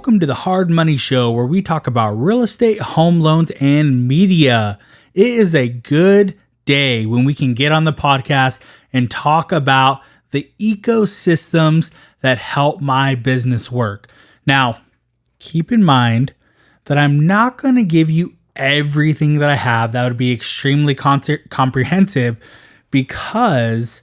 welcome to the Hard Money Show, where we talk about real estate, home loans, and media. It is a good day when we can get on the podcast and talk about the ecosystems that help my business work. Now, keep in mind that I'm not going to give you everything that I have. That would be extremely comprehensive, because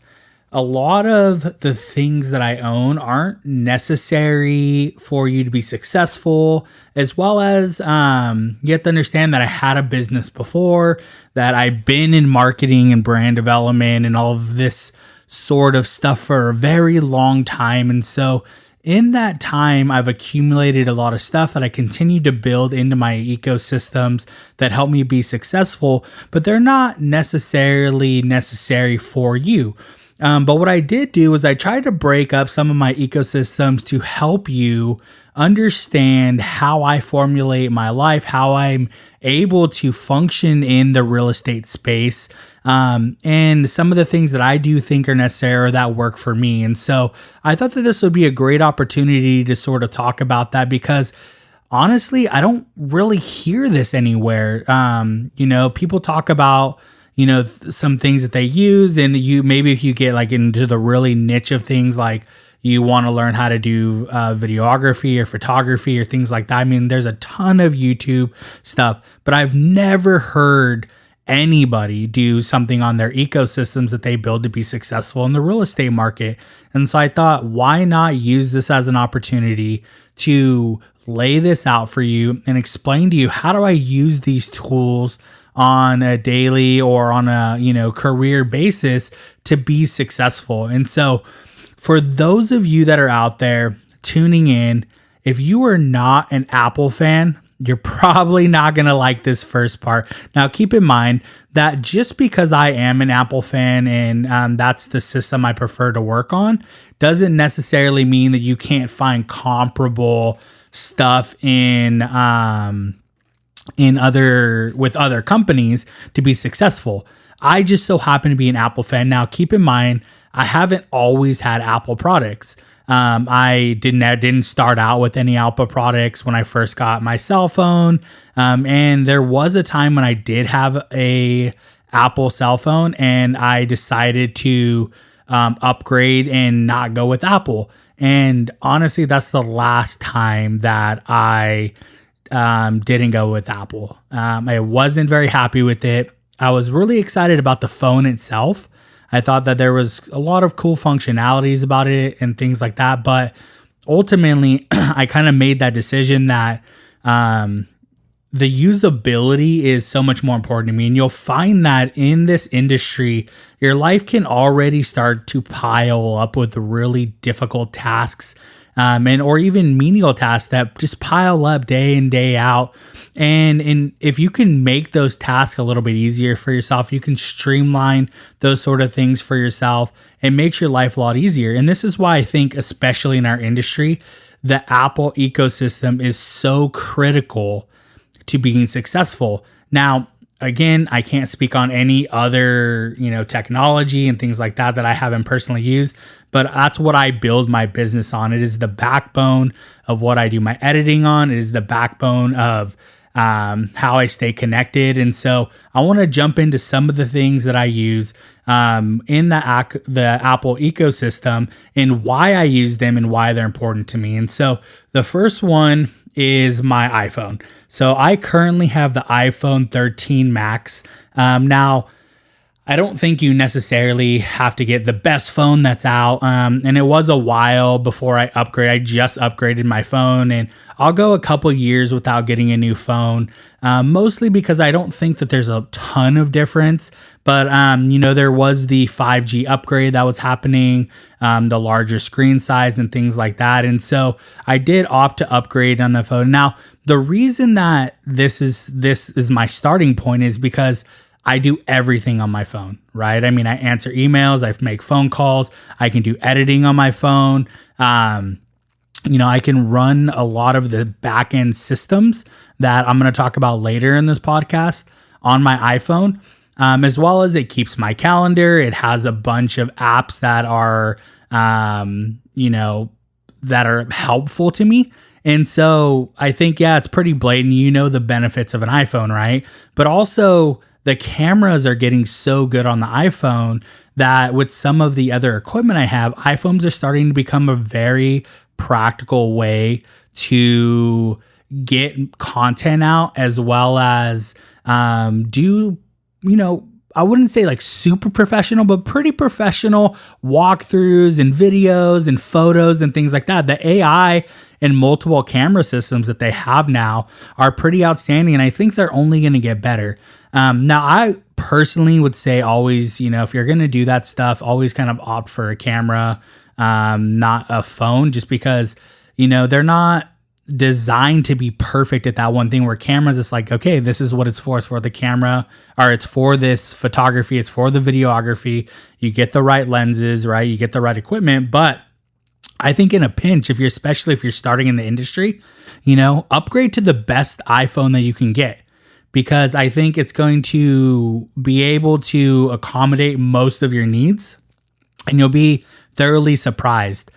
a lot of the things that I own aren't necessary for you to be successful, as well as you have to understand that I had a business before, that I've been in marketing and brand development and all of this sort of stuff for a very long time. And so in that time, I've accumulated a lot of stuff that I continue to build into my ecosystems that help me be successful, but they're not necessarily necessary for you. But what I did do is I tried to break up some of my ecosystems to help you understand how I formulate my life, how I'm able to function in the real estate space, and some of the things that I do think are necessary or that work for me. And so I thought that this would be a great opportunity to sort of talk about that, because honestly, I don't really hear this anywhere. People talk about some things that they use, and maybe if you get like into the really niche of things, like you want to learn how to do videography or photography or things like that. I mean, there's a ton of YouTube stuff, but I've never heard anybody do something on their ecosystems that they build to be successful in the real estate market. And so I thought, why not use this as an opportunity to lay this out for you and explain to you, how do I use these tools on a daily or on a career basis to be successful. And so for those of you that are out there tuning in, if you are not an Apple fan, you're probably not going to like this first part. Now, keep in mind that just because I am an Apple fan and that's the system I prefer to work on, doesn't necessarily mean that you can't find comparable stuff with other companies to be successful. I just so happen to be an Apple fan. Now, keep in mind, I haven't always had Apple products. I didn't start out with any Apple products when I first got my cell phone. And there was a time when I did have a Apple cell phone, and I decided to upgrade and not go with Apple. And honestly, that's the last time that I didn't go with Apple. I wasn't very happy with it. I was really excited about the phone itself. I thought that there was a lot of cool functionalities about it and things like that. But ultimately, I kind of made that decision that the usability is so much more important to me. And you'll find that in this industry, your life can already start to pile up with really difficult tasks, or even menial tasks that just pile up day in, day out. And if you can make those tasks a little bit easier for yourself, you can streamline those sort of things for yourself. It makes your life a lot easier. And this is why I think, especially in our industry, the Apple ecosystem is so critical to being successful. Now, again, I can't speak on any other, technology and things like that I haven't personally used, but that's what I build my business on. It is the backbone of what I do my editing on. It is the backbone of how I stay connected. And so I want to jump into some of the things that I use in the Apple ecosystem and why I use them and why they're important to me. And so the first one is my iPhone. So I currently have the iPhone 13 Max. Now, I don't think you necessarily have to get the best phone that's out. And it was a while before I upgrade. I just upgraded my phone, and I'll go a couple years without getting a new phone, mostly because I don't think that there's a ton of difference. But, there was the 5G upgrade that was happening, the larger screen size and things like that. And so I did opt to upgrade on the phone. Now, the reason that this is my starting point is because I do everything on my phone, right? I mean, I answer emails, I make phone calls, I can do editing on my phone. I can run a lot of the back-end systems that I'm going to talk about later in this podcast on my iPhone, as well as it keeps my calendar. It has a bunch of apps that are, that are helpful to me. And so I think, yeah, it's pretty blatant. You know the benefits of an iPhone, right? But also the cameras are getting so good on the iPhone that with some of the other equipment I have, iPhones are starting to become a very practical way to get content out, as well as do, I wouldn't say like super professional, but pretty professional walkthroughs and videos and photos and things like that. The AI and multiple camera systems that they have now are pretty outstanding, and I think they're only going to get better. Now, I personally would say always, if you're going to do that stuff, always kind of opt for a camera, not a phone, just because, they're not designed to be perfect at that one thing, where cameras, it's like, okay, this is what it's for. It's for the camera, or it's for this photography. It's for the videography. You get the right lenses, right? You get the right equipment. But I think in a pinch, especially if you're starting in the industry, upgrade to the best iPhone that you can get, because I think it's going to be able to accommodate most of your needs, and you'll be thoroughly surprised.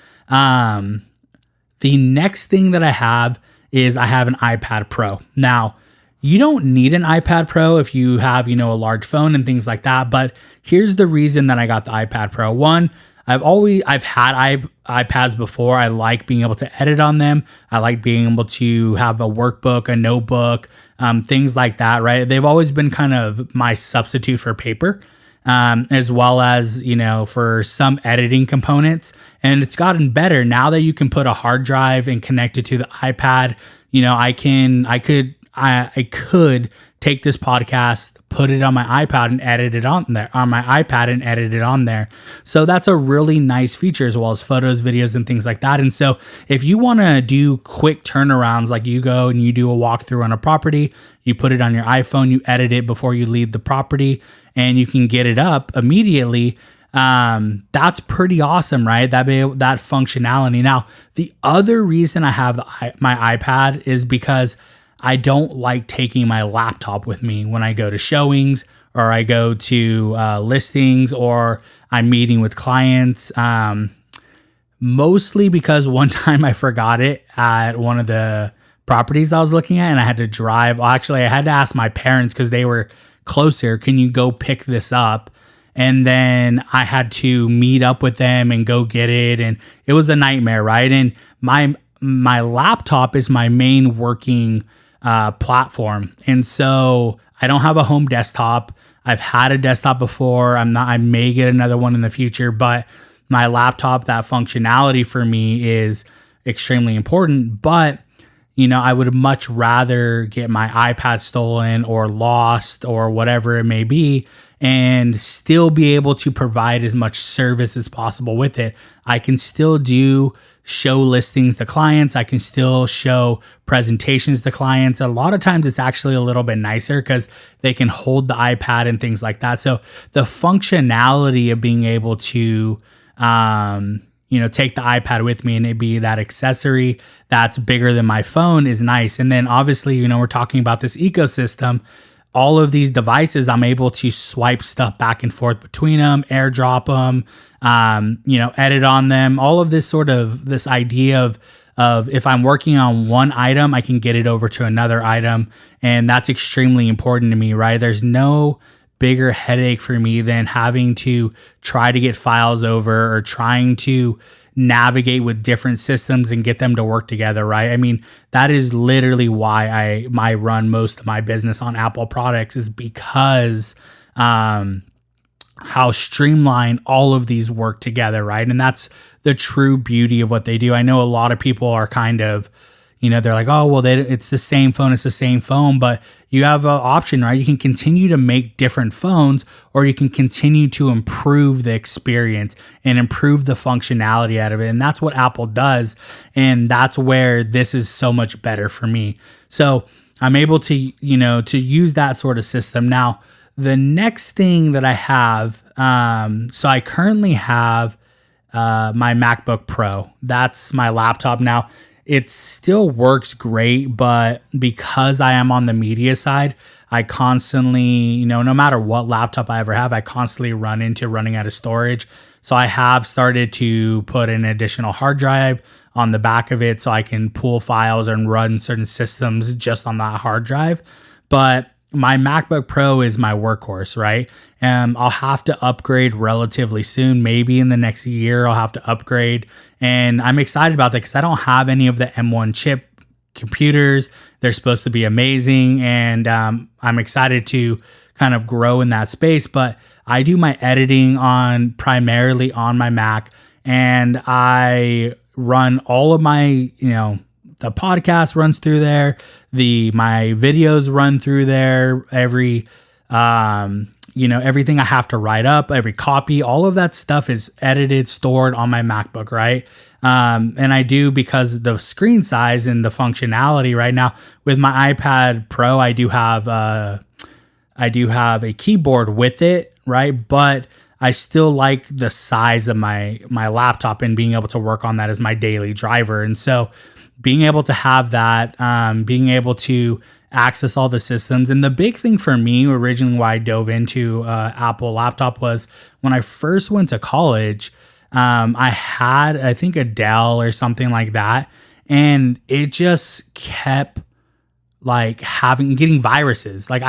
The next thing that I have is I have an iPad Pro. Now, you don't need an iPad Pro if you have, a large phone and things like that. But here's the reason that I got the iPad Pro. One, I've had iPads before. I like being able to edit on them. I like being able to have a workbook, a notebook, things like that, right? They've always been kind of my substitute for paper. As well as, for some editing components. And it's gotten better now that you can put a hard drive and connect it to the iPad. I could take this podcast, put it on my iPad and edit it on there. So that's a really nice feature, as well as photos, videos, and things like that. And so if you want to do quick turnarounds, like you go and you do a walkthrough on a property, you put it on your iPhone, you edit it before you leave the property, and you can get it up immediately. That's pretty awesome, right? That functionality. Now, the other reason I have my iPad is because I don't like taking my laptop with me when I go to showings, or I go to listings, or I'm meeting with clients. Mostly because one time I forgot it at one of the properties I was looking at, and I had to drive. Well, actually, I had to ask my parents, because they were closer, can you go pick this up? And then I had to meet up with them and go get it. And it was a nightmare, right? And my laptop is my main working platform. And so I don't have a home desktop. I've had a desktop before. I may get another one in the future, but my laptop, that functionality for me is extremely important. But I would much rather get my iPad stolen or lost or whatever it may be, and still be able to provide as much service as possible with it. I can still show listings to clients. I can still show presentations to clients. A lot of times it's actually a little bit nicer because they can hold the iPad and things like that. So the functionality of being able to, take the iPad with me and it be that accessory that's bigger than my phone is nice. And then obviously, we're talking about this ecosystem. All of these devices, I'm able to swipe stuff back and forth between them, airdrop them, edit on them. All of this idea of if I'm working on one item, I can get it over to another item. And that's extremely important to me, right? There's no bigger headache for me than having to try to get files over, or trying to navigate with different systems and get them to work together, right? I mean, that is literally why I run most of my business on Apple products, is because how streamlined all of these work together, right? And that's the true beauty of what they do. I know a lot of people are kind of, they're like, oh, well, it's the same phone, but you have an option, right? You can continue to make different phones, or you can continue to improve the experience and improve the functionality out of it. And that's what Apple does. And that's where this is so much better for me. So I'm able to, to use that sort of system. Now, the next thing that I have, so I currently have my MacBook Pro. That's my laptop now. It still works great, but because I am on the media side, I constantly, no matter what laptop I ever have, I constantly run into running out of storage. So I have started to put an additional hard drive on the back of it so I can pull files and run certain systems just on that hard drive. But my MacBook Pro is my workhorse, right? I'll have to upgrade relatively soon. Maybe in the next year, I'll have to upgrade. And I'm excited about that because I don't have any of the M1 chip computers. They're supposed to be amazing. And I'm excited to kind of grow in that space. But I do my editing on primarily on my Mac, and I run all of my, the podcast runs through there. My videos run through there. Everything I have to write up, every copy, all of that stuff is edited, stored on my MacBook, right? And I do because the screen size and the functionality right now with my iPad Pro, I do have a keyboard with it, right? But I still like the size of my laptop and being able to work on that as my daily driver. And so being able to have that, being able to access all the systems. And the big thing for me originally why I dove into Apple laptop was when I first went to college, I had, I think, a Dell or something like that. And it just kept like getting viruses. Like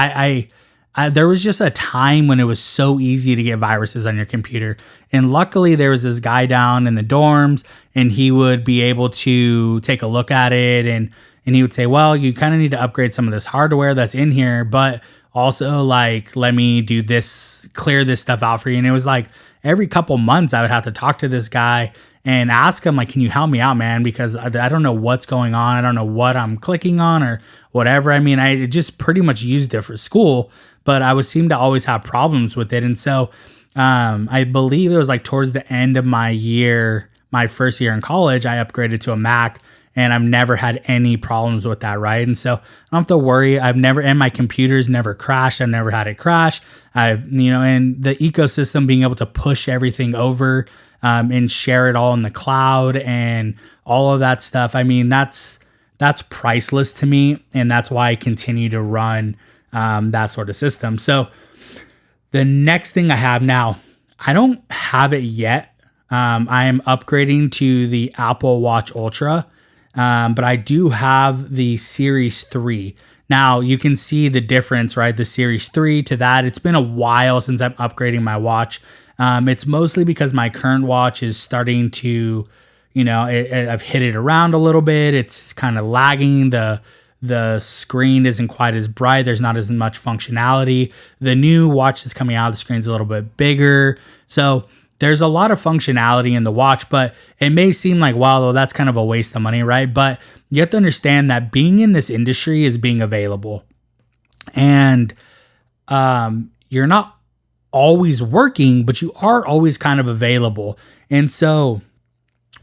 there was just a time when it was so easy to get viruses on your computer. And luckily there was this guy down in the dorms and he would be able to take a look at it. And he would say, well, you kind of need to upgrade some of this hardware that's in here, but also like, let me do this, clear this stuff out for you. And it was like every couple months I would have to talk to this guy and ask him, like, can you help me out, man? Because I don't know what's going on. I don't know what I'm clicking on or whatever. I mean, I just pretty much used it for school, but I would seem to always have problems with it. And so I believe it was like towards the end of my first year in college, I upgraded to a Mac. And I've never had any problems with that, right? And so I don't have to worry. And my computer's never crashed. I've never had it crash. And the ecosystem being able to push everything over and share it all in the cloud and all of that stuff. I mean, that's priceless to me. And that's why I continue to run that sort of system. So the next thing I have now, I don't have it yet. I am upgrading to the Apple Watch Ultra. But I do have the Series 3. Now, you can see the difference, right? The Series 3 to that. It's been a while since I'm upgrading my watch. It's mostly because my current watch is starting to, I've hit it around a little bit. It's kind of lagging. The screen isn't quite as bright. There's not as much functionality. The new watch that's coming out, the screen's a little bit bigger. So there's a lot of functionality in the watch, but it may seem like, wow, that's kind of a waste of money, right? But you have to understand that being in this industry is being available. And you're not always working, but you are always kind of available. And so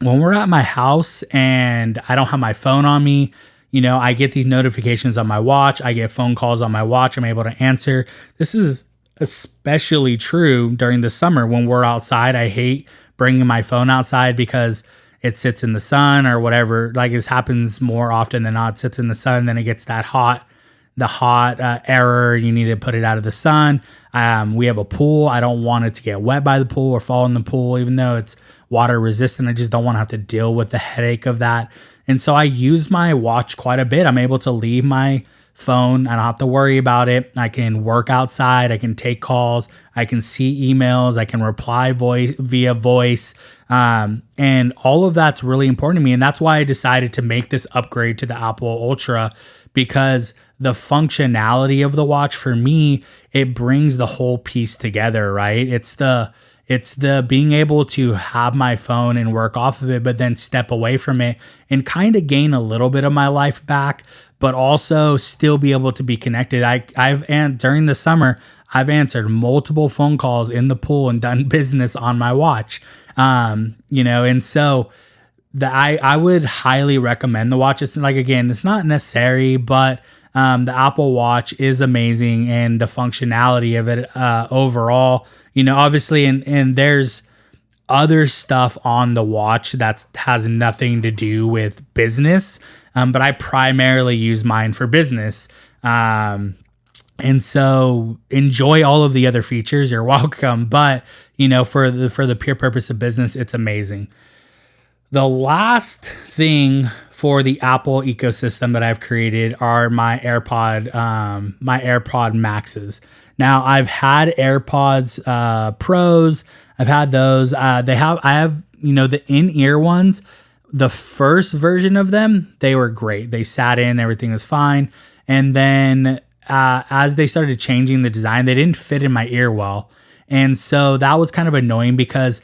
when we're at my house and I don't have my phone on me, I get these notifications on my watch. I get phone calls on my watch. I'm able to answer. This is especially true during the summer when we're outside. I hate bringing my phone outside because it sits in the sun or whatever. Like this happens more often than not. It sits in the sun, then it gets that hot error. You need to put it out of the sun. We have a pool. I don't want it to get wet by the pool or fall in the pool, even though it's water resistant. I just don't want to have to deal with the headache of that. And so I use my watch quite a bit. I'm able to leave my phone. I don't have to worry about it. I can work outside. I can take calls. I can see emails. I can reply via voice. And all of that's really important to me. And that's why I decided to make this upgrade to the Apple Ultra, because the functionality of the watch for me, it brings the whole piece together, right? It's the being able to have my phone and work off of it, but then step away from it and kind of gain a little bit of my life back, but also still be able to be connected. During the summer, I've answered multiple phone calls in the pool and done business on my watch. And so I would highly recommend the watch. It's like, again, it's not necessary, but the Apple Watch is amazing, and the functionality of it overall, obviously, and there's other stuff on the watch that has nothing to do with business. But I primarily use mine for business. And so enjoy all of the other features. You're welcome. But, for the pure purpose of business, it's amazing. The last thing for the Apple ecosystem that I've created are my AirPod Maxes. Now I've had AirPods Pros. I've had those. I have the in-ear ones. The first version of them, they were great. They sat in, everything was fine. And then as they started changing the design, they didn't fit in my ear well. And so that was kind of annoying because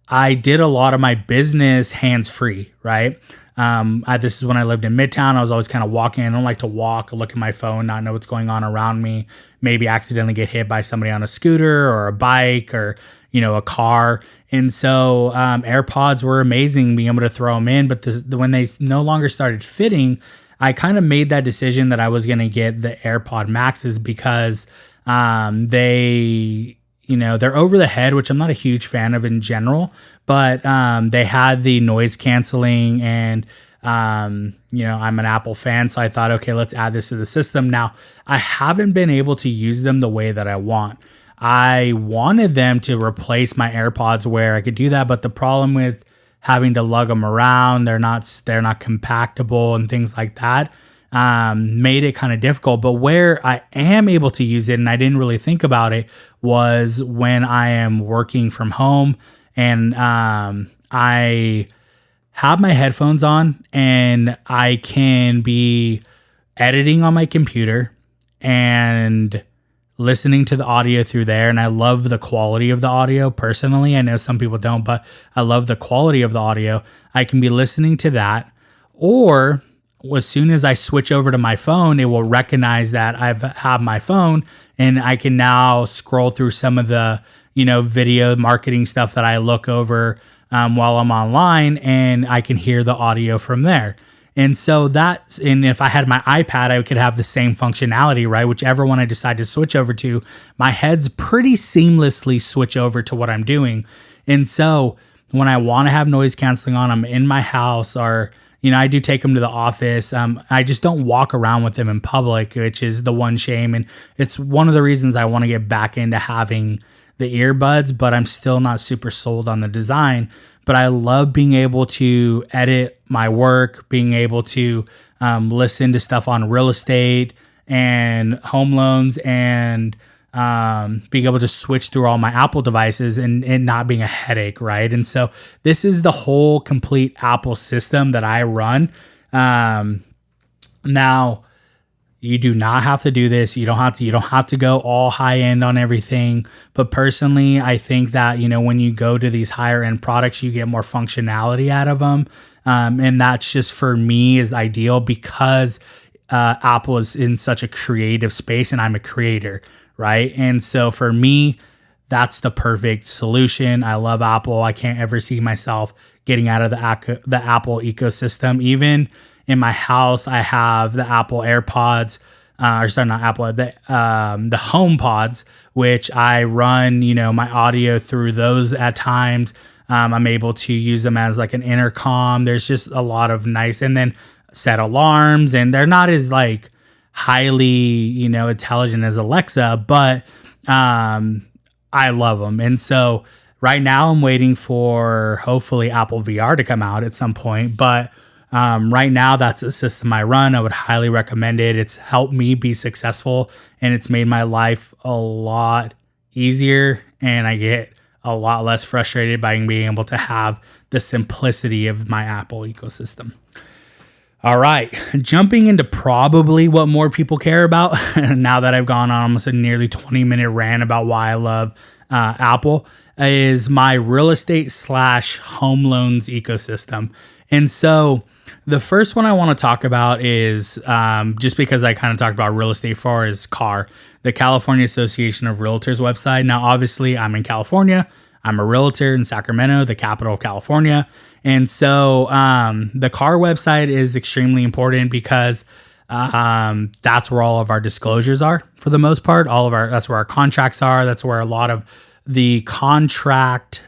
I did a lot of my business hands-free, right? This is when I lived in Midtown. I was always kind of walking. I don't like to walk, look at my phone, not know what's going on around me, maybe accidentally get hit by somebody on a scooter or a bike or, a car. And so AirPods were amazing, being able to throw them in. But when they no longer started fitting, I kind of made that decision that I was going to get the AirPod Maxes because they're over the head, which I'm not a huge fan of in general, but they had the noise canceling and, I'm an Apple fan. So I thought, okay, let's add this to the system. Now, I haven't been able to use them the way that I want. I wanted them to replace my AirPods where I could do that, but the problem with having to lug them around, they're not compactable and things like that, made it kind of difficult. But where I am able to use it, and I didn't really think about it, was when I am working from home and I have my headphones on and I can be editing on my computer and listening to the audio through there. And I love the quality of the audio personally. I know some people don't, but I love the quality of the audio. I can be listening to that, or as soon as I switch over to my phone, it will recognize that have my phone, and I can now scroll through some of the, video marketing stuff that I look over while I'm online, and I can hear the audio from there. And so and if I had my iPad, I could have the same functionality, right? Whichever one I decide to switch over to, my heads pretty seamlessly switch over to what I'm doing. And so when I want to have noise canceling on, I'm in my house, or I do take them to the office. I just don't walk around with them in public, which is the one shame. And it's one of the reasons I want to get back into having the earbuds, but I'm still not super sold on the design. But I love being able to edit my work, being able to listen to stuff on real estate and home loans, and being able to switch through all my Apple devices and not being a headache, right? And so this is the whole complete Apple system that I run. Now, you do not have to do this. You don't have to go all high end on everything. But personally, I think that, when you go to these higher end products, you get more functionality out of them. And that's just, for me, is ideal because Apple is in such a creative space and I'm a creator, right? And so for me, that's the perfect solution. I love Apple. I can't ever see myself getting out of the Apple ecosystem. Even in my house, I have the Apple AirPods, the HomePods, which I run, my audio through those at times. I'm able to use them as like an intercom. There's just a lot of nice, and then set alarms, and they're not as like highly, intelligent as Alexa, but I love them. And so right now I'm waiting for hopefully Apple VR to come out at some point, but right now that's a system I run. I would highly recommend it. It's helped me be successful, and it's made my life a lot easier, and I get a lot less frustrated by being able to have the simplicity of my Apple ecosystem. All right, jumping into probably what more people care about now that I've gone on almost a nearly 20-minute rant about why I love Apple, is my real estate / home loans ecosystem. And so the first one I want to talk about is, just because I kind of talked about real estate for, is CAR, the California Association of Realtors website. Now, obviously, I'm in California. I'm a realtor in Sacramento, the capital of California. And so the CAR website is extremely important because that's where all of our disclosures are, for the most part. That's where our contracts are. That's where a lot of the contract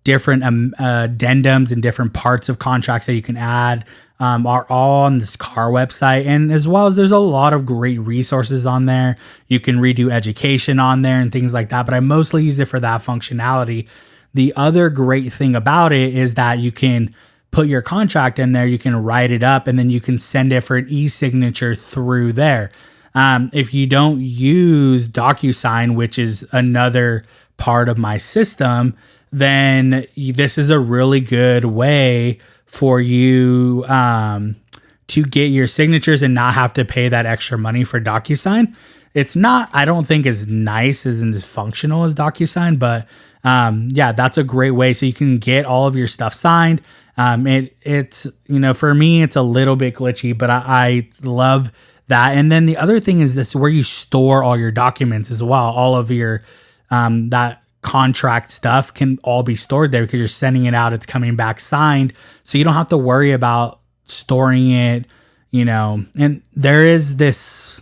different addendums and different parts of contracts that you can add are all on this car website. And as well as there's a lot of great resources on there. You can redo education on there and things like that, but I mostly use it for that functionality. The other great thing about it is that you can put your contract in there, you can write it up, and then you can send it for an e-signature through there. If you don't use DocuSign, which is another part of my system, then this is a really good way for you to get your signatures and not have to pay that extra money for DocuSign. It's not, I don't think, as nice and as functional as DocuSign, but yeah, that's a great way. So you can get all of your stuff signed. It's, for me, it's a little bit glitchy, but I love that. And then the other thing is this, where you store all your documents as well. All of your, that contract stuff can all be stored there because you're sending it out. It's coming back signed. So you don't have to worry about storing it, and there is this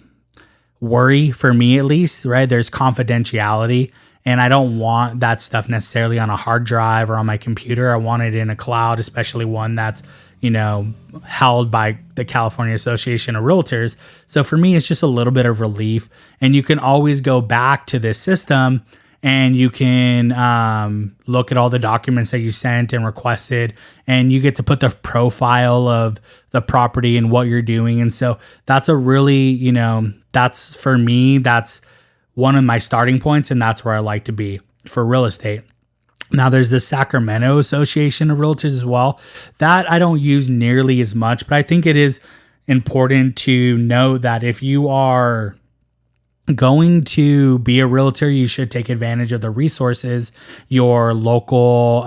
worry, for me at least, right? There's confidentiality, and I don't want that stuff necessarily on a hard drive or on my computer. I want it in a cloud, especially one that's, held by the California Association of Realtors. So for me, it's just a little bit of relief, and you can always go back to this system and you can look at all the documents that you sent and requested, and you get to put the profile of the property and what you're doing. And so that's a really, that's, for me, that's one of my starting points, and that's where I like to be for real estate. Now, there's the Sacramento Association of Realtors as well. That I don't use nearly as much, but I think it is important to know that if you are going to be a realtor, you should take advantage of the resources your local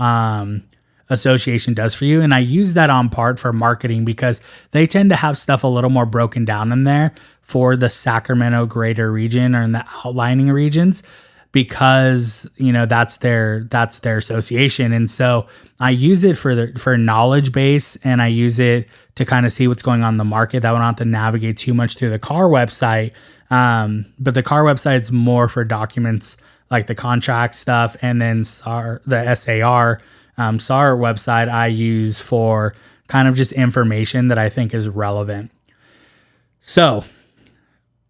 association does for you. And I use that on part for marketing because they tend to have stuff a little more broken down in there for the Sacramento greater region or in the outlining regions, because that's their association. And so I use it for knowledge base, and I use it to kind of see what's going on in the market. That would not have to navigate too much through the car website. But the car website is more for documents like the contract stuff, and then the SAR website I use for kind of just information that I think is relevant. So,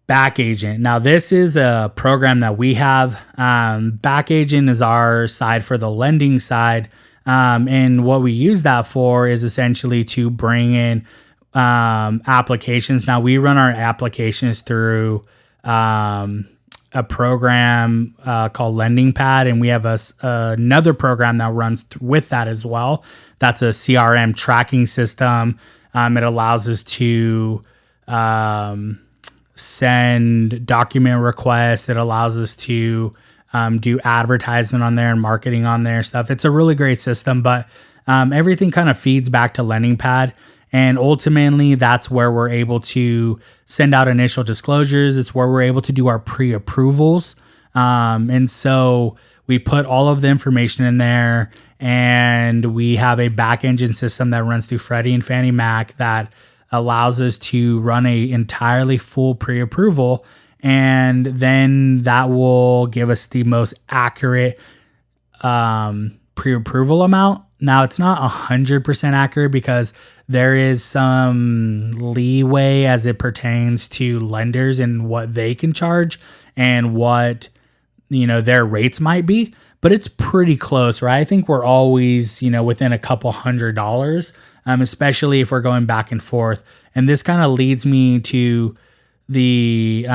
Back Agent. Now, this is a program that we have. Back Agent is our side for the lending side. And what we use that for is essentially to bring in applications. Now, we run our applications through a program called Lending Pad, and we have another program that runs with that as well. That's a CRM tracking system. It allows us to send document requests. It allows us to do advertisement on there and marketing on there stuff. It's a really great system, but everything kind of feeds back to Lending Pad. And ultimately, that's where we're able to send out initial disclosures. It's where we're able to do our pre-approvals. And so we put all of the information in there, and we have a back engine system that runs through Freddie and Fannie Mac that allows us to run a entirely full pre-approval. And then that will give us the most accurate pre-approval amount. Now, it's not 100% accurate because there is some leeway as it pertains to lenders and what they can charge and what, their rates might be, but it's pretty close, right? I think we're always, within a couple $100, especially if we're going back and forth. And this kind of leads me to the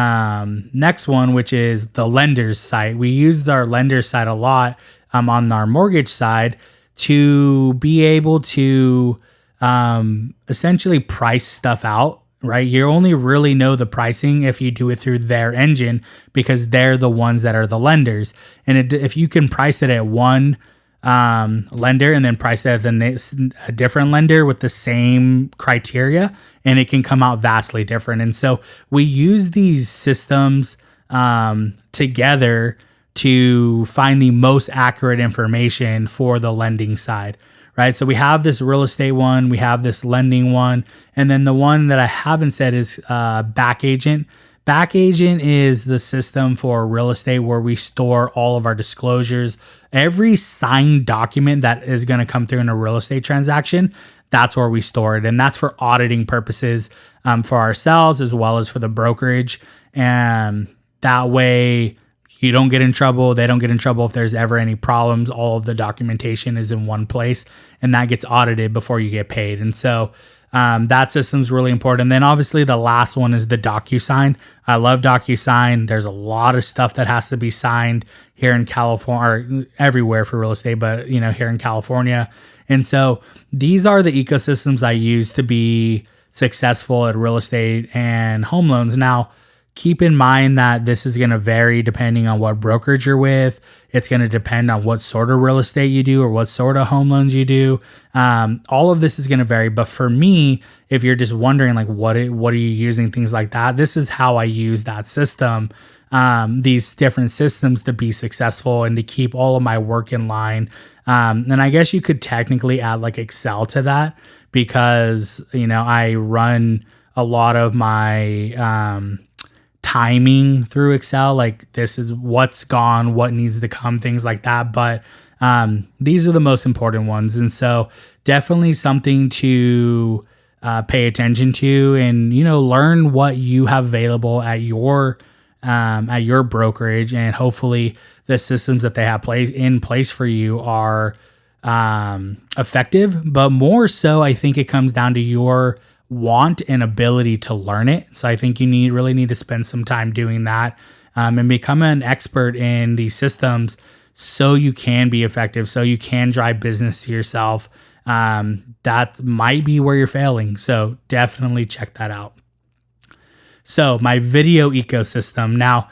next one, which is the lender's site. We use our lender's site a lot on our mortgage side to be able to essentially price stuff out, right? You only really know the pricing if you do it through their engine, because they're the ones that are the lenders. And if you can price it at one lender and then price it at a different lender with the same criteria, and it can come out vastly different. And so we use these systems together to find the most accurate information for the lending side, right? So we have this real estate one, we have this lending one, and then the one that I haven't said is Back Agent. Back Agent is the system for real estate where we store all of our disclosures. Every signed document that is going to come through in a real estate transaction, that's where we store it. And that's for auditing purposes, for ourselves as well as for the brokerage. And that way you don't get in trouble. They don't get in trouble if there's ever any problems. All of the documentation is in one place, and that gets audited before you get paid. And so that system's really important. And then obviously the last one is the DocuSign. I love DocuSign. There's a lot of stuff that has to be signed here in California, or everywhere for real estate, but here in California. And so these are the ecosystems I use to be successful at real estate and home loans. Now, keep in mind that this is going to vary depending on what brokerage you're with. It's going to depend on what sort of real estate you do or what sort of home loans you do. All of this is going to vary. But for me, if you're just wondering like what are you using, things like that, this is how I use that system, these different systems to be successful and to keep all of my work in line. And I guess you could technically add like Excel to that because, I run a lot of my timing through Excel, like this is what's gone, what needs to come, things like that. But these are the most important ones. And so definitely something to pay attention to and, learn what you have available at your brokerage. And hopefully the systems that they have in place for you are effective. But more so, I think it comes down to your want and ability to learn it. So I think you really need to spend some time doing that and become an expert in these systems so you can be effective, so you can drive business to yourself. That might be where you're failing. So definitely check that out. So my video ecosystem. Now,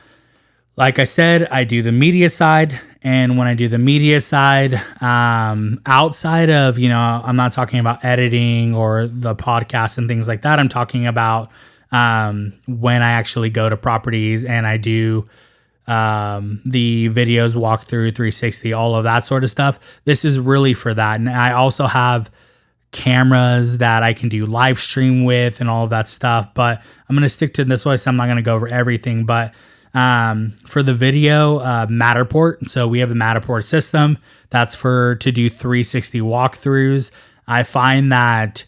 like I said, I do the media side. And when I do the media side, outside of, I'm not talking about editing or the podcast and things like that. I'm talking about when I actually go to properties and I do the videos, walkthrough, 360, all of that sort of stuff. This is really for that. And I also have cameras that I can do live stream with and all of that stuff. But I'm going to stick to this way, so I'm not going to go over everything. But for the video, Matterport. So we have the Matterport system that's to do 360 walkthroughs. I find that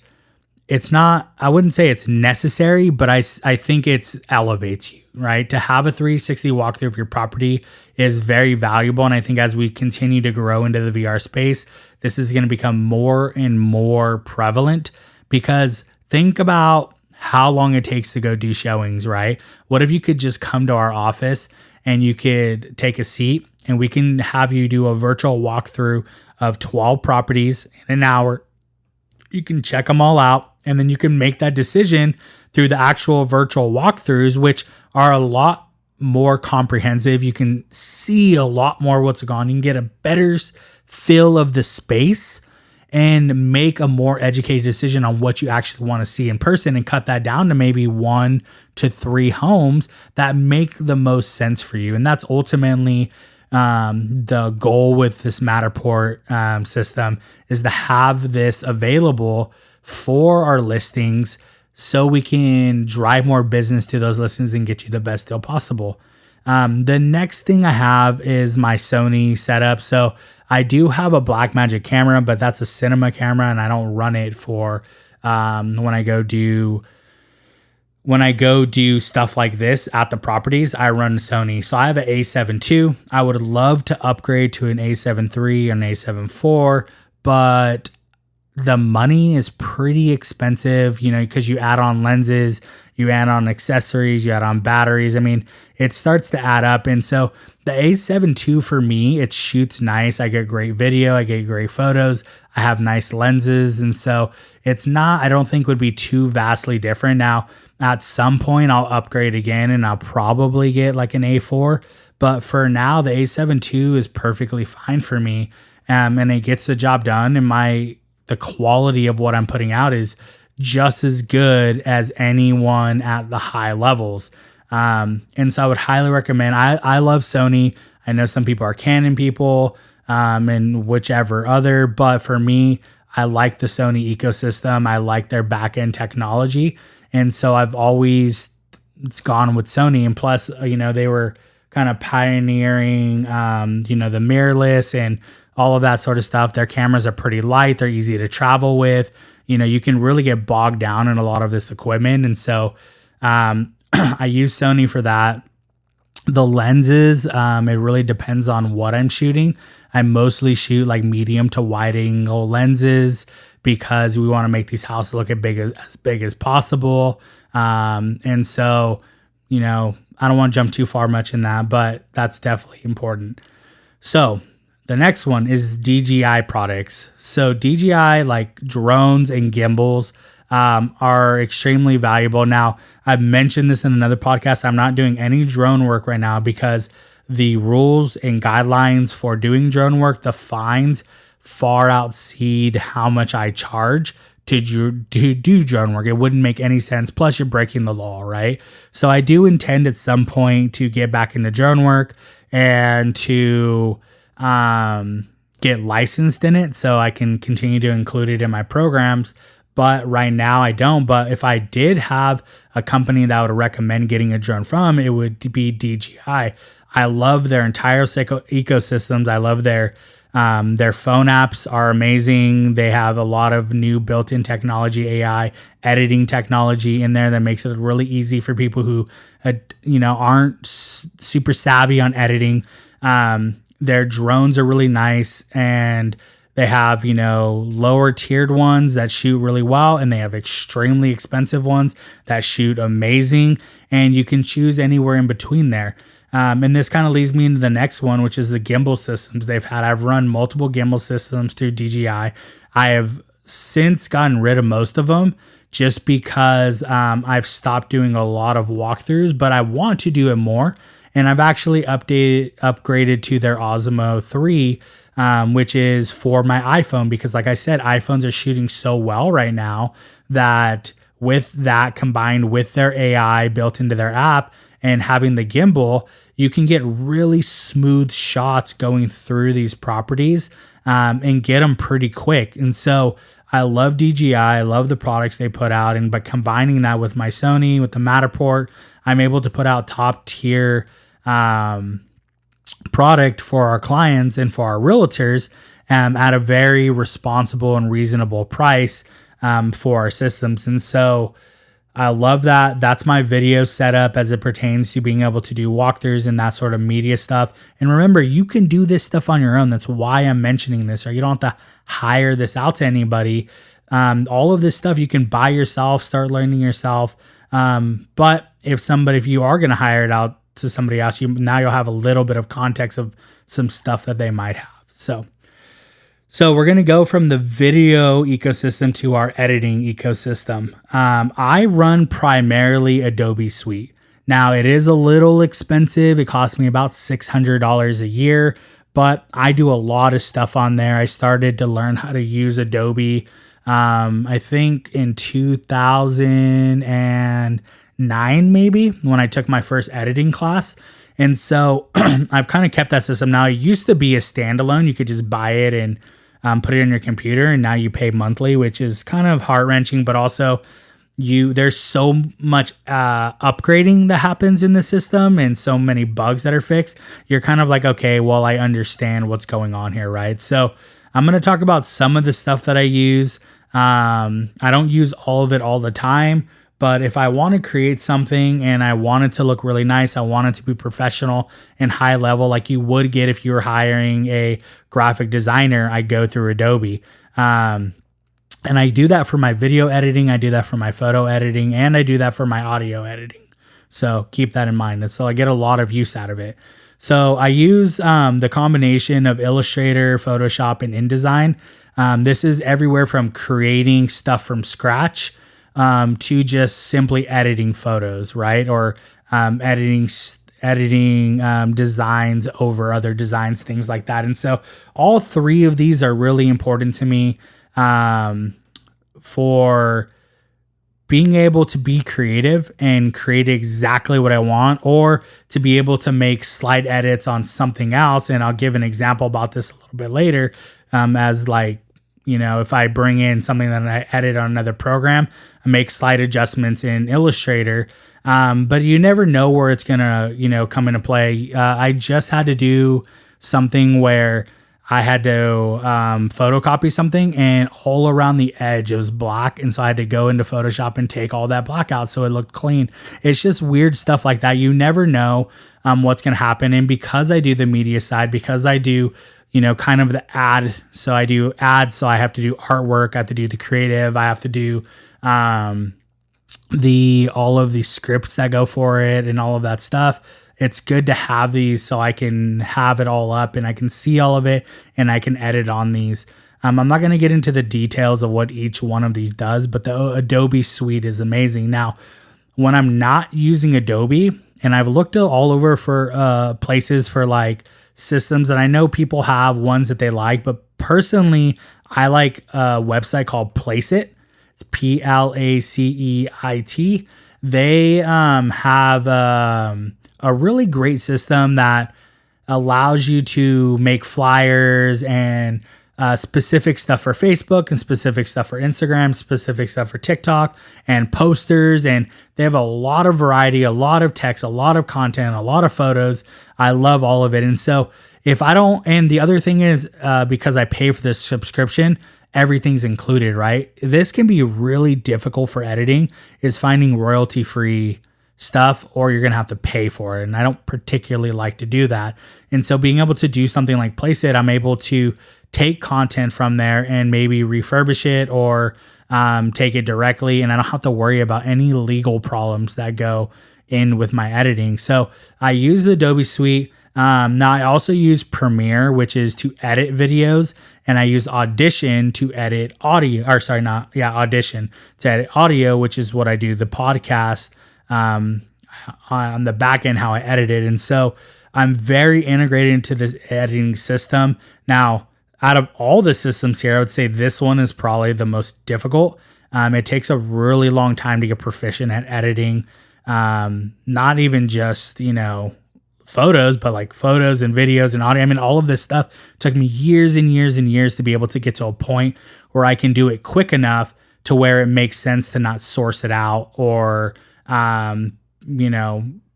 it's not, I wouldn't say it's necessary, but I think it elevates you, right? To have a 360 walkthrough of your property is very valuable. And I think as we continue to grow into the VR space, this is going to become more and more prevalent because think about how long it takes to go do showings, right? What if you could just come to our office and you could take a seat and we can have you do a virtual walkthrough of 12 properties in an hour. You can check them all out and then you can make that decision through the actual virtual walkthroughs, which are a lot more comprehensive. You can see a lot more what's going on. You can get a better feel of the space and make a more educated decision on what you actually want to see in person and cut that down to maybe 1 to 3 homes that make the most sense for you. And that's ultimately the goal with this Matterport system is to have this available for our listings so we can drive more business to those listings and get you the best deal possible. The next thing I have is my Sony setup. So I do have a Blackmagic camera, but that's a cinema camera and I don't run it for when I go do stuff like this at the properties. I run Sony. So I have an A7 II. I would love to upgrade to an A7 III or an A7 IV, but the money is pretty expensive, because you add on lenses, you add on accessories, you add on batteries. I mean, it starts to add up. And so the A7 II for me, it shoots nice. I get great video. I get great photos. I have nice lenses. And so I don't think would be too vastly different. Now, at some point I'll upgrade again and I'll probably get like an A4. But for now, the A7 II is perfectly fine for me. And it gets the job done. And the quality of what I'm putting out is just as good as anyone at the high levels. And so I would highly recommend, I love Sony. I know some people are Canon people, and whichever other, but for me, I like the Sony ecosystem. I like their back-end technology. And so I've always gone with Sony. And plus, they were kind of pioneering, the mirrorless and all of that sort of stuff. Their cameras are pretty light. They're easy to travel with. you can really get bogged down in a lot of this equipment. And so I use Sony for that. The lenses, it really depends on what I'm shooting. I mostly shoot like medium to wide angle lenses because we want to make these houses look as big as possible. And so, I don't want to jump too far much in that, but that's definitely important. So the next one is DJI products. So DJI, like drones and gimbals, are extremely valuable. Now, I've mentioned this in another podcast. I'm not doing any drone work right now because the rules and guidelines for doing drone work, the fines far exceed how much I charge to do drone work. It wouldn't make any sense. Plus, you're breaking the law, right? So I do intend at some point to get back into drone work and to get licensed in it so I can continue to include it in my programs. But right now I don't. But if I did have a company that I would recommend getting a drone from, it would be DJI. I love their entire ecosystems. I love their phone apps are amazing. They have a lot of new built-in technology, AI editing technology in there that makes it really easy for people who, aren't super savvy on editing. Their drones are really nice, and they have, lower tiered ones that shoot really well, and they have extremely expensive ones that shoot amazing, and you can choose anywhere in between there. And this kind of leads me into the next one, which is the gimbal systems they've had. I've run multiple gimbal systems through DJI. I have since gotten rid of most of them just because I've stopped doing a lot of walkthroughs, but I want to do it more. And I've actually upgraded to their Osmo 3, which is for my iPhone, because like I said, iPhones are shooting so well right now that with that combined with their AI built into their app and having the gimbal, you can get really smooth shots going through these properties and get them pretty quick. And so I love DJI. I love the products they put out. And by combining that with my Sony, with the Matterport, I'm able to put out top tier product for our clients and for our realtors at a very responsible and reasonable price for our systems. And so I love that. That's my video setup as it pertains to being able to do walkthroughs and that sort of media stuff. And remember, you can do this stuff on your own. That's why I'm mentioning this, or you don't have to hire this out to anybody. All of this stuff you can buy yourself, start learning yourself. But if you are going to hire it out to somebody else, now you'll have a little bit of context of some stuff that they might have. So we're going to go from the video ecosystem to our editing ecosystem. I run primarily Adobe Suite. Now, it is a little expensive. It costs me about $600 a year, but I do a lot of stuff on there. I started to learn how to use Adobe, I think in 2009, maybe, when I took my first editing class. And so I've kind of kept that system. Now, it used to be a standalone. You could just buy it and put it on your computer, and now you pay monthly, which is kind of heart-wrenching, but also there's so much upgrading that happens in the system and so many bugs that are fixed. You're kind of like, okay, well, I understand what's going on here, right? So I'm going to talk about some of the stuff that I use. I don't use all of it all the time, but if I want to create something and I want it to look really nice, I want it to be professional and high level, like you would get if you were hiring a graphic designer, I go through Adobe. And I do that for my video editing, I do that for my photo editing, and I do that for my audio editing. So keep that in mind. And so I get a lot of use out of it. So I use the combination of Illustrator, Photoshop, and InDesign. This is everywhere from creating stuff from scratch to just simply editing photos, right? Or editing designs over other designs, things like that. And so all three of these are really important to me for being able to be creative and create exactly what I want, or to be able to make slight edits on something else. And I'll give an example about this a little bit later, as like, if I bring in something that I edit on another program, I make slight adjustments in Illustrator. But you never know where it's going to, come into play. I just had to do something where I had to photocopy something, and all around the edge it was black, and so I had to go into Photoshop and take all that black out so it looked clean. It's just weird stuff like that. You never know what's going to happen. And because I do the media side, because I do kind of the ad, so I do ads, so I have to do artwork, I have to do the creative, I have to do all of the scripts that go for it and all of that stuff. It's good to have these so I can have it all up and I can see all of it and I can edit on these. I'm not going to get into the details of what each one of these does, but the Adobe suite is amazing. Now, when I'm not using Adobe, and I've looked all over for places for like systems, and I know people have ones that they like, but personally, I like a website called Placeit. It's Placeit. They have a really great system that allows you to make flyers and specific stuff for Facebook and specific stuff for Instagram, specific stuff for TikTok and posters. And they have a lot of variety, a lot of text, a lot of content, a lot of photos. I love all of it. And so if I don't, and the other thing is because I pay for this subscription, everything's included, right? This can be really difficult for editing, is finding royalty-free stuff, or you're going to have to pay for it. And I don't particularly like to do that. And so being able to do something like Placeit, I'm able to take content from there and maybe refurbish it or take it directly. And I don't have to worry about any legal problems that go in with my editing. So I use the Adobe Suite. Now I also use Premiere, which is to edit videos. And I use Audition to edit audio, Audition to edit audio, which is what I do the podcast on the back end, how I edit it. And so I'm very integrated into this editing system. Now, out of all the systems here, I would say this one is probably the most difficult. It takes a really long time to get proficient at editing. Not even just, photos, but like photos and videos and audio. I mean, all of this stuff took me years and years and years to be able to get to a point where I can do it quick enough to where it makes sense to not source it out or,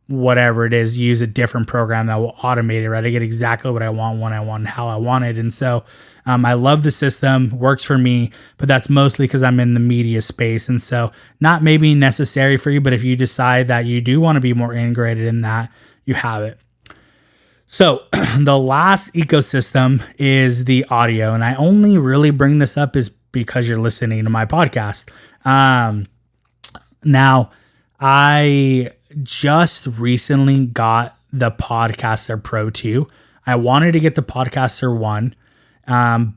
whatever it is, use a different program that will automate it, right? I get exactly what I want, when I want, how I want it. And so I love the system, works for me, but that's mostly because I'm in the media space. And so not maybe necessary for you, but if you decide that you do want to be more integrated in that, you have it. So the last ecosystem is the audio. And I only really bring this up is because you're listening to my podcast. Now, I just recently got the Podcaster Pro 2. I wanted to get the Podcaster 1,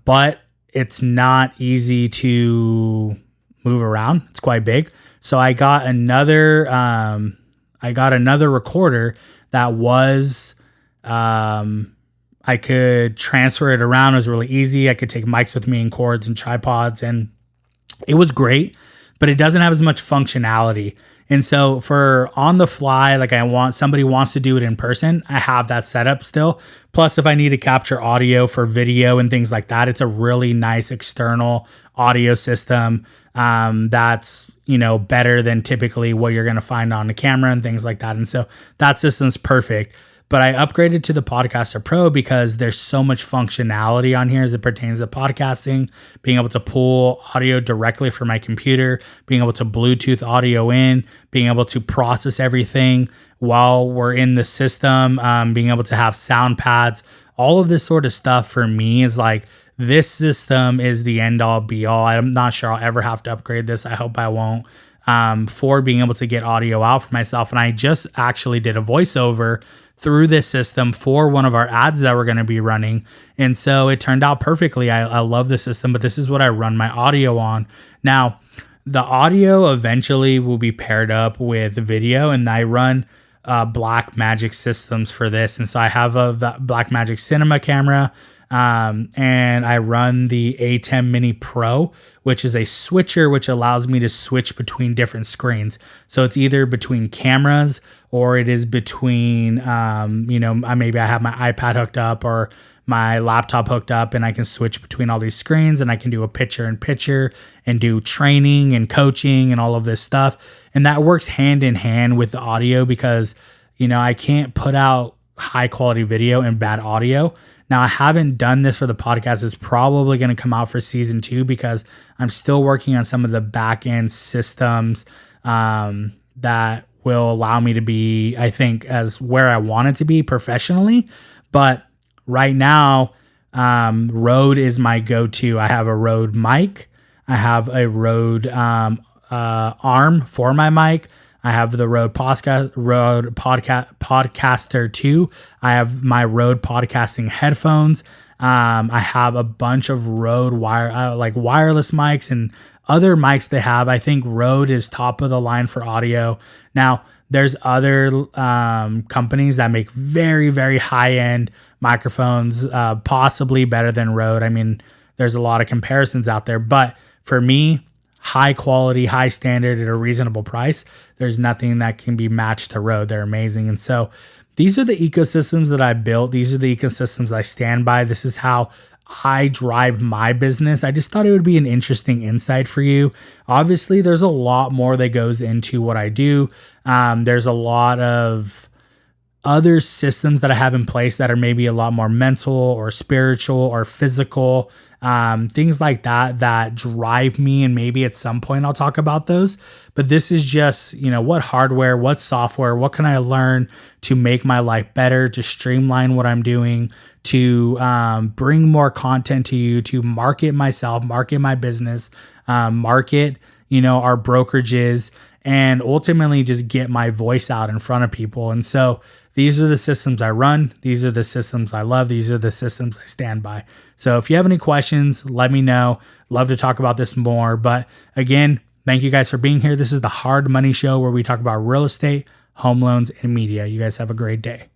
but it's not easy to move around. It's quite big. So I got another recorder that was, I could transfer it around. It was really easy. I could take mics with me and cords and tripods, and it was great, but it doesn't have as much functionality. And so for on the fly, like somebody wants to do it in person, I have that set up still. Plus, if I need to capture audio for video and things like that, it's a really nice external audio system that's, better than typically what you're going to find on the camera and things like that. And so that system's perfect. But I upgraded to the Podcaster Pro because there's so much functionality on here as it pertains to podcasting, being able to pull audio directly from my computer, being able to Bluetooth audio in, being able to process everything while we're in the system, being able to have sound pads. All of this sort of stuff for me is like, this system is the end all be all. I'm not sure I'll ever have to upgrade this. I hope I won't. For being able to get audio out for myself. And I just actually did a voiceover through this system for one of our ads that we're going to be running. And so it turned out perfectly. I love the system, but this is what I run my audio on. Now, the audio eventually will be paired up with video, and I run Blackmagic systems for this. And so I have a Blackmagic Cinema camera, and I run the A10 Mini Pro, which is a switcher, which allows me to switch between different screens. So it's either between cameras or it is between, maybe I have my iPad hooked up or my laptop hooked up, and I can switch between all these screens, and I can do a picture-in-picture and do training and coaching and all of this stuff. And that works hand in hand with the audio because, I can't put out high quality video and bad audio. Now, I haven't done this for the podcast. It's probably going to come out for season 2 because I'm still working on some of the back end systems that will allow me to be, I think, as where I want it to be professionally. But right now, Rode is my go-to. I have a Rode mic. I have a Rode arm for my mic. I have the Rode Podcaster 2. I have my Rode podcasting headphones. I have a bunch of Rode wireless mics and other mics they have. I think Rode is top of the line for audio. Now, there's other companies that make very, very high-end microphones, possibly better than Rode. I mean, there's a lot of comparisons out there. But for me, high quality, high standard at a reasonable price, there's nothing that can be matched to Rode. They're amazing. And so these are the ecosystems that I built. These are the ecosystems I stand by. This is how I drive my business. I just thought it would be an interesting insight for you. Obviously, there's a lot more that goes into what I do. There's a lot of other systems that I have in place that are maybe a lot more mental or spiritual or physical, things like that drive me. And maybe at some point I'll talk about those. But this is just, what hardware, what software, what can I learn to make my life better, to streamline what I'm doing, to bring more content to you, to market myself, market my business, market, our brokerages, and ultimately just get my voice out in front of people. And so these are the systems I run. These are the systems I love. These are the systems I stand by. So if you have any questions, let me know. Love to talk about this more. But again, thank you guys for being here. This is the Hard Money Show where we talk about real estate, home loans, and media. You guys have a great day.